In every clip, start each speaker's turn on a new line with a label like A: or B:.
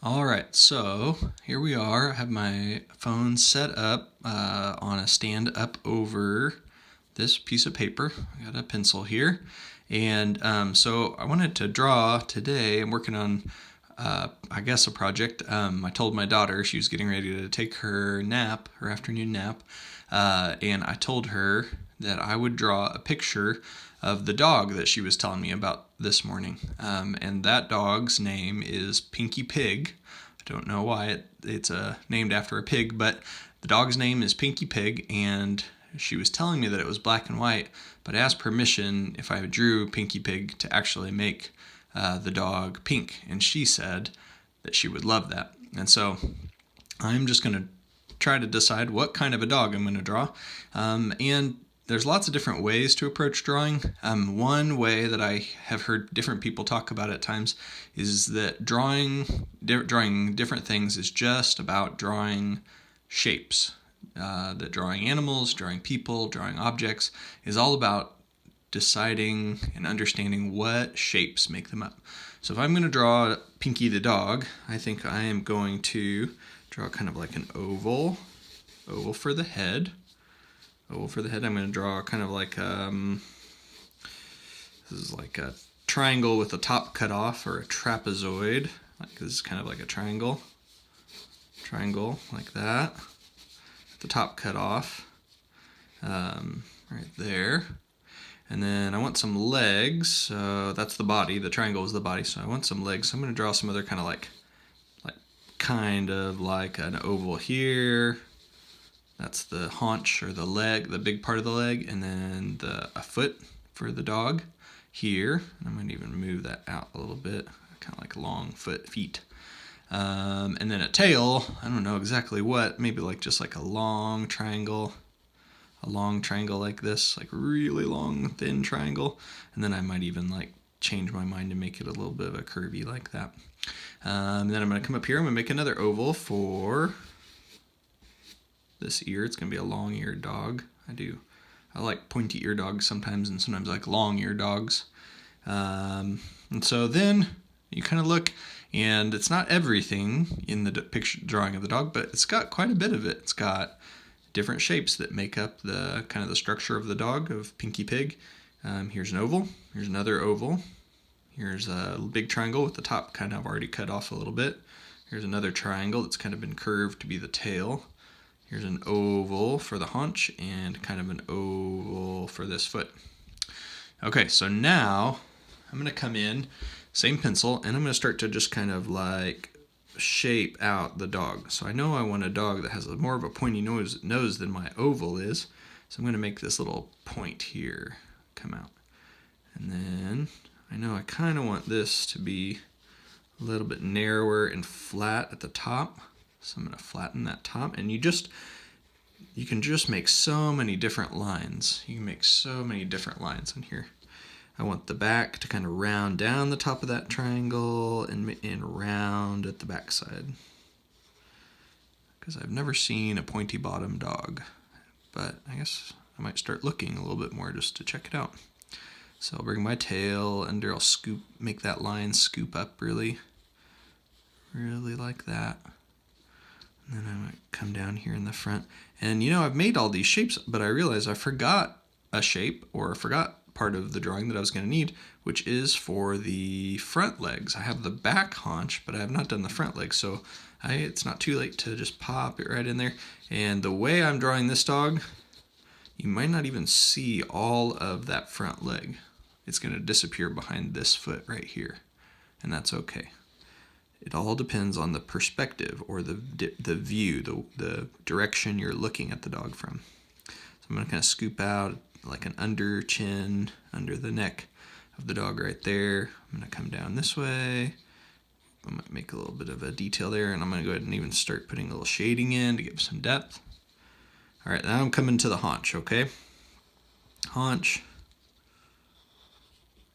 A: All right, so here we are. I have my phone set up on a stand up over this piece of paper. I got a pencil here. And so I wanted to draw today. I'm working on, a project. I told my daughter she was getting ready to take her nap, her afternoon nap. And I told her that I would draw a picture of the dog that she was telling me about this morning. And that dog's name is Pinky Pig. I don't know why it's named after a pig, but the dog's name is Pinky Pig, and she was telling me that it was black and white, but I asked permission if I drew Pinky Pig to actually make the dog pink, and she said that she would love that. And so I'm just going to try to decide what kind of a dog I'm going to draw. And there's lots of different ways to approach drawing. One way that I have heard different people talk about at times is that drawing different things is just about drawing shapes. That drawing animals, drawing people, drawing objects is all about deciding and understanding what shapes make them up. So if I'm going to draw Pinky the dog, I think I am going to draw kind of like an oval for the head. I'm going to draw kind of like this is like a triangle with the top cut off, or a trapezoid. Like this is kind of like a triangle like that. The top cut off right there. And then I want some legs. So that's the body. The triangle is the body. So I want some legs. So I'm going to draw some other kind of like an oval here. That's the haunch, or the leg, the big part of the leg, and then a foot for the dog here. And I might even move that out a little bit, kind of like long feet. And then a tail, I don't know exactly what, maybe just like a long triangle like this, like really long, thin triangle. And then I might even change my mind and make it a little bit of a curvy like that. And then I'm going to come up here, I'm going to make another oval for this ear. It's going to be a long-eared dog. I like pointy-eared dogs sometimes, and sometimes I like long-eared dogs. And so then you kind of look, and it's not everything in the picture drawing of the dog, but it's got quite a bit of it. It's got different shapes that make up the kind of the structure of the dog, of Pinky Pig. Here's an oval. Here's another oval. Here's a big triangle with the top kind of already cut off a little bit. Here's another triangle that's kind of been curved to be the tail. Here's an oval for the haunch, and kind of an oval for this foot. Okay, so now I'm going to come in, same pencil, and I'm going to start to just kind of shape out the dog. So I know I want a dog that has more of a pointy nose than my oval is. So I'm going to make this little point here come out. And then I know I kind of want this to be a little bit narrower and flat at the top. So I'm going to flatten that top, and you can just make so many different lines. You can make so many different lines in here. I want the back to kind of round down the top of that triangle and round at the back side. Because I've never seen a pointy bottom dog, but I guess I might start looking a little bit more just to check it out. So I'll bring my tail under, I'll make that line scoop up really like that. And then I might come down here in the front. And I've made all these shapes, but I realized I forgot a shape, or forgot part of the drawing that I was going to need, which is for the front legs. I have the back haunch, but I have not done the front legs. So it's not too late to just pop it right in there. And the way I'm drawing this dog, you might not even see all of that front leg. It's going to disappear behind this foot right here. And that's okay. It all depends on the perspective, or the view, the direction you're looking at the dog from. So I'm going to kind of scoop out like an under chin, under the neck of the dog right there. I'm going to come down this way. I might make a little bit of a detail there, and I'm going to go ahead and even start putting a little shading in to give some depth. All right, now I'm coming to the haunch, okay? Haunch.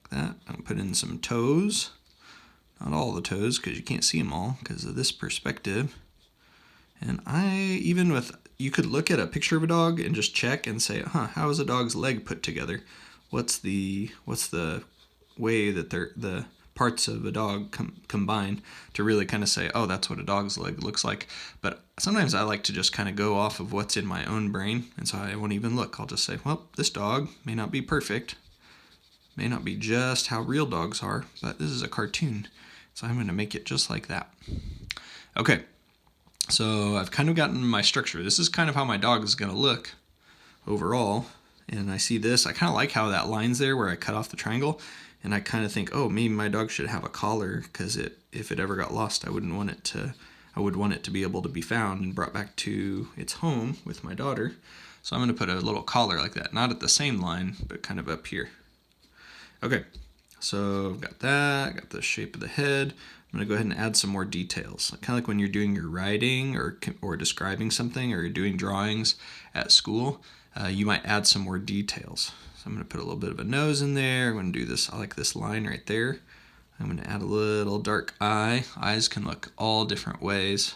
A: Like that. I'm going to put in some toes. Not all the toes, because you can't see them all because of this perspective. And you could look at a picture of a dog and just check and say, how is a dog's leg put together? What's the way that the parts of a dog combined to really kind of say, oh, that's what a dog's leg looks like. But sometimes I like to just kind of go off of what's in my own brain, and so I won't even look. I'll just say, well, this dog may not be perfect, may not be just how real dogs are, but this is a cartoon, so I'm going to make it just like that. Okay, so I've kind of gotten my structure. This is kind of how my dog is going to look overall. And I see this. I kind of like how that line's there where I cut off the triangle. And I kind of think, oh, maybe my dog should have a collar, because if it ever got lost, I would want it to be able to be found and brought back to its home with my daughter. So I'm going to put a little collar like that, not at the same line, but kind of up here. Okay, so I've got that, got the shape of the head. I'm going to go ahead and add some more details. Kind of like when you're doing your writing or describing something, or you're doing drawings at school, you might add some more details. So I'm going to put a little bit of a nose in there. I'm going to do this, I like this line right there. I'm going to add a little dark eye. Eyes can look all different ways,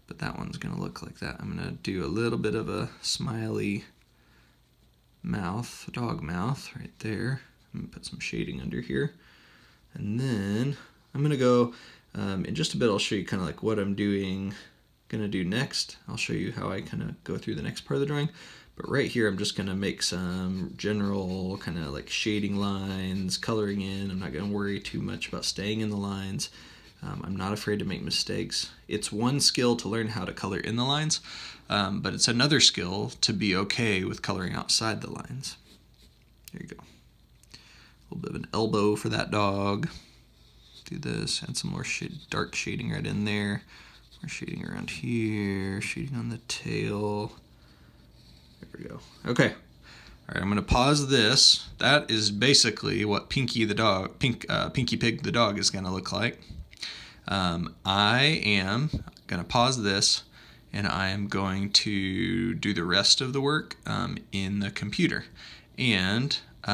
A: but that one's going to look like that. I'm going to do a little bit of a smiley mouth, dog mouth right there. I'm going to put some shading under here. And then I'm going to go, in just a bit, I'll show you kind of like what I'm going to do next. I'll show you how I kind of go through the next part of the drawing. But right here, I'm just going to make some general kind of like shading lines, coloring in. I'm not going to worry too much about staying in the lines. I'm not afraid to make mistakes. It's one skill to learn how to color in the lines, but it's another skill to be okay with coloring outside the lines. There you go. A little bit of an elbow for that dog. Do this, add some more dark shading right in there. More shading around here, shading on the tail. There we go. Okay. All right, I'm going to pause this. That is basically what Pinky Pig the dog is going to look like. I am going to pause this, and I am going to do the rest of the work in the computer. And so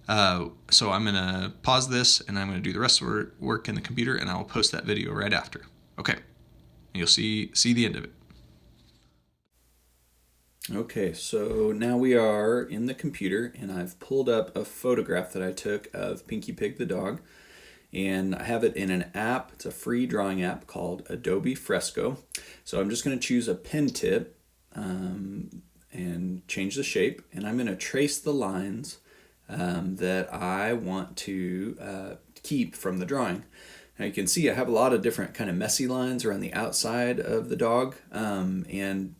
A: I'm going to pause this, and I'm going to do the rest of the work in the computer, and I will post that video right after. Okay. And you'll see the end of it. Okay, so now we are in the computer, and I've pulled up a photograph that I took of Pinky Pig the dog, and I have it in an app. It's a free drawing app called Adobe Fresco. So I'm just going to choose a pen tip and change the shape, and I'm going to trace the lines that I want to keep from the drawing. Now you can see I have a lot of different kind of messy lines around the outside of the dog, and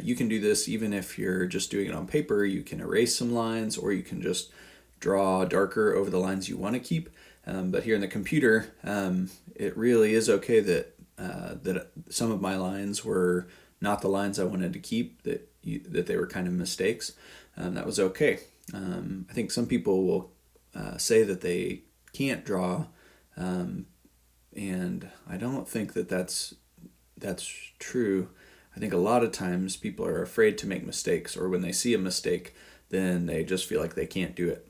A: you can do this even if you're just doing it on paper. You can erase some lines, or you can just draw darker over the lines you want to keep. But here in the computer, it really is okay that some of my lines were not the lines I wanted to keep, that they were kind of mistakes. That was okay. I think some people will say that they can't draw, and I don't think that that's true. I think a lot of times people are afraid to make mistakes, or when they see a mistake, then they just feel like they can't do it.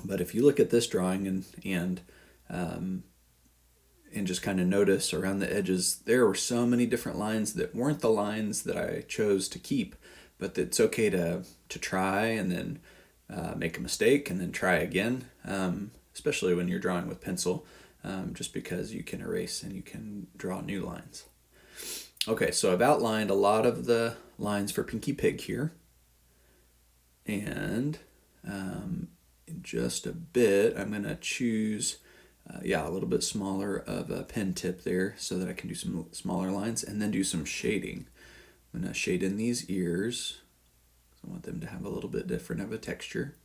A: But if you look at this drawing and just kind of notice around the edges, there were so many different lines that weren't the lines that I chose to keep, but it's okay to try and then make a mistake and then try again, especially when you're drawing with pencil, just because you can erase and you can draw new lines. Okay, so I've outlined a lot of the lines for Pinky Pig here, and in just a bit I'm going to choose a little bit smaller of a pen tip there so that I can do some smaller lines, and then do some shading. I'm going to shade in these ears. I want them to have a little bit different of a texture.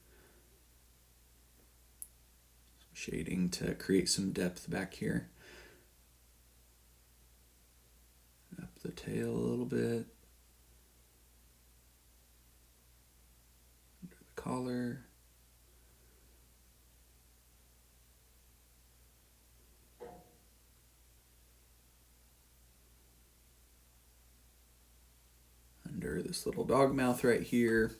A: Shading to create some depth back here. Up the tail a little bit. Under the collar. Under this little dog mouth right here.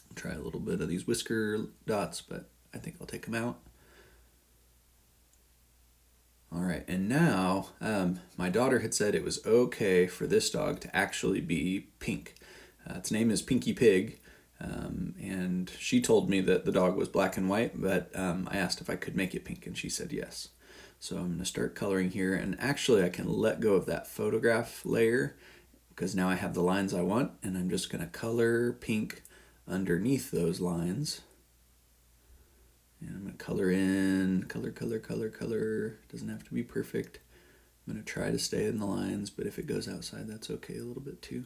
A: I'll try a little bit of these whisker dots, but I think I'll take them out. All right, and now my daughter had said it was okay for this dog to actually be pink. Its name is Pinky Pig, And she told me that the dog was black and white, but I asked if I could make it pink, and she said yes. So I'm going to start coloring here, and actually I can let go of that photograph layer because now I have the lines I want, and I'm just going to color pink underneath those lines. And I'm going to color in, color. Doesn't have to be perfect. I'm going to try to stay in the lines, but if it goes outside, that's okay a little bit too.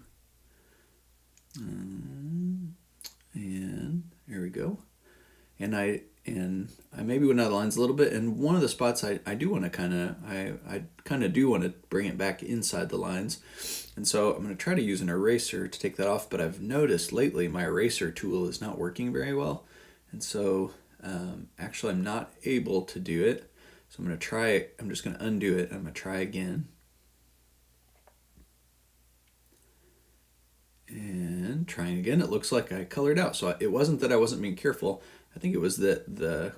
A: And there we go. And I maybe went out of the lines a little bit. And one of the spots I do want to I kind of do want to bring it back inside the lines. And so I'm going to try to use an eraser to take that off. But I've noticed lately my eraser tool is not working very well. And so actually I'm not able to do it. So I'm going to try it. I'm just going to undo it. I'm going to try again. And trying again, it looks like I colored out. So it wasn't that I wasn't being careful. I think it was that the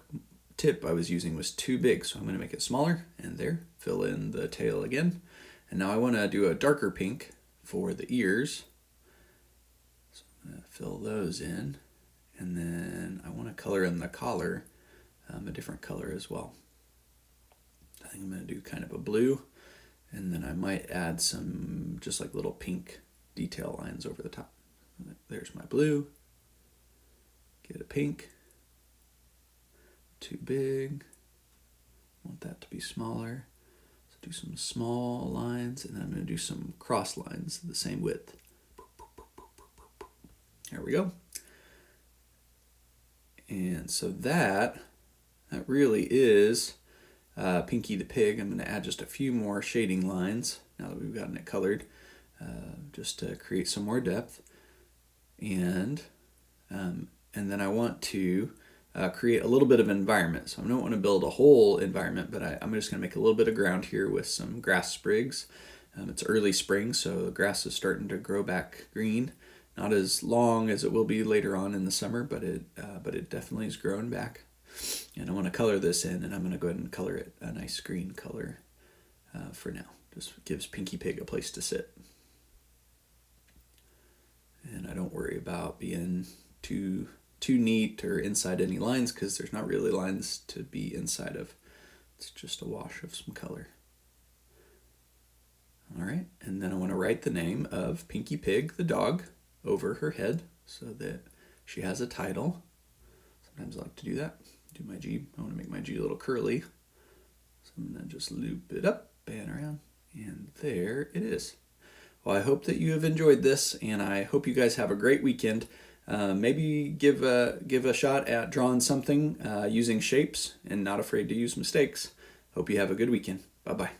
A: tip I was using was too big. So I'm going to make it smaller, and there, fill in the tail again. And now I want to do a darker pink for the ears. So I'm going to fill those in. And then I want to color in the collar a different color as well. I think I'm going to do kind of a blue. And then I might add some just like little pink detail lines over the top. There's my blue. Get a pink. Too big. Want that to be smaller. So do some small lines, and then I'm going to do some cross lines the same width. There we go. And so that really is Pinky the Pig. I'm going to add just a few more shading lines now that we've gotten it colored. Just to create some more depth, and then I want to create a little bit of environment. So I don't want to build a whole environment, but I'm just going to make a little bit of ground here with some grass sprigs. It's early spring, so the grass is starting to grow back green. Not as long as it will be later on in the summer, but it definitely is growing back. And I want to color this in, and I'm going to go ahead and color it a nice green color for now. Just gives Pinky Pig a place to sit. And I don't worry about being too neat or inside any lines because there's not really lines to be inside of. It's just a wash of some color. All right, and then I want to write the name of Pinky Pig, the dog, over her head so that she has a title. Sometimes I like to do that. Do my G. I want to make my G a little curly. So I'm going to just loop it up and around. And there it is. Well, I hope that you have enjoyed this, and I hope you guys have a great weekend. Maybe give a shot at drawing something using shapes and not afraid to use mistakes. Hope you have a good weekend. Bye-bye.